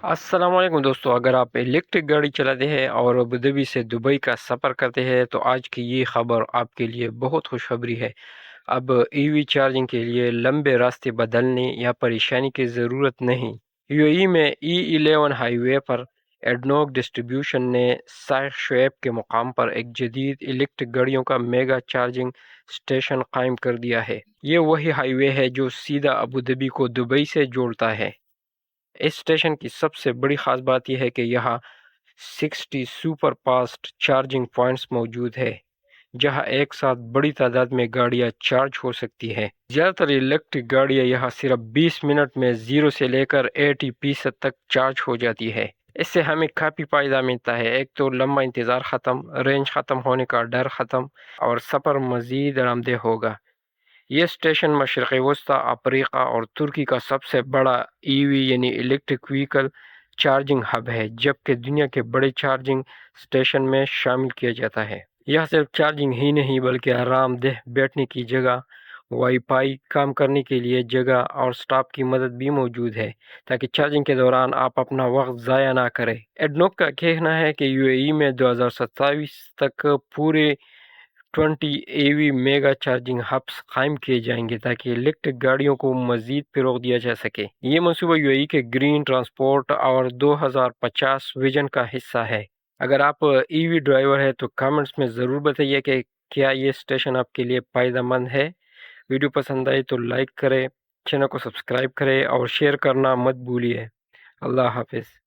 السلام علیکم دوستو، اگر آپ الیکٹرک گاڑی چلاتے ہیں اور ابوظہبی سے دبئی کا سفر کرتے ہیں تو آج کی یہ خبر آپ کے لیے بہت خوشخبری ہے۔ اب ای وی چارجنگ کے لیے لمبے راستے بدلنے یا پریشانی کی ضرورت نہیں۔ یو اے ای میں E11 ہائی وے پر ایڈنوک ڈسٹریبیوشن نے شیخ شعیب کے مقام پر ایک جدید الیکٹرک گاڑیوں کا میگا چارجنگ اسٹیشن قائم کر دیا ہے۔ یہ وہی ہائی وے ہے جو سیدھا ابوظہبی کو دبئی سے جوڑتا ہے۔ اس اسٹیشن کی سب سے بڑی خاص بات یہ ہے کہ یہاں 60 سپر فاسٹ چارجنگ پوائنٹس موجود ہے، جہاں ایک ساتھ بڑی تعداد میں گاڑیاں چارج ہو سکتی ہیں۔ زیادہ تر الیکٹرک گاڑیاں یہاں صرف 20 منٹ میں 0 سے لے کر 80% تک چارج ہو جاتی ہے۔ اس سے ہمیں کافی فائدہ ملتا ہے۔ ایک تو لمبا انتظار ختم، رینج ختم ہونے کا ڈر ختم، اور سفر مزید آرام دہ ہوگا۔ یہ اسٹیشن مشرق وسطیٰ، افریقہ اور ترکی کا سب سے بڑا ای وی یعنی الیکٹرک وہیکل چارجنگ ہب ہے، جبکہ دنیا کے بڑے چارجنگ اسٹیشن میں شامل کیا جاتا ہے۔ یہاں صرف چارجنگ ہی نہیں بلکہ آرام دہ بیٹھنے کی جگہ، وائی فائی، کام کرنے کے لیے جگہ اور سٹاف کی مدد بھی موجود ہے تاکہ چارجنگ کے دوران آپ اپنا وقت ضائع نہ کریں۔ ایڈنوک کا کہنا ہے کہ یو اے ای میں 2027 تک پورے 20 اے وی میگا چارجنگ ہبس قائم کیے جائیں گے تاکہ الیکٹرک گاڑیوں کو مزید فروغ دیا جا سکے۔ یہ منصوبہ یو اے ای کے گرین ٹرانسپورٹ اور 2050 ویژن کا حصہ ہے۔ اگر آپ ای وی ڈرائیور ہیں تو کامنٹس میں ضرور بتائیے کہ کیا یہ اسٹیشن آپ کے لیے فائدہ مند ہے۔ ویڈیو پسند آئی تو لائک کریں، چینل کو سبسکرائب کریں اور شیئر کرنا مت بھولیے۔ اللہ حافظ۔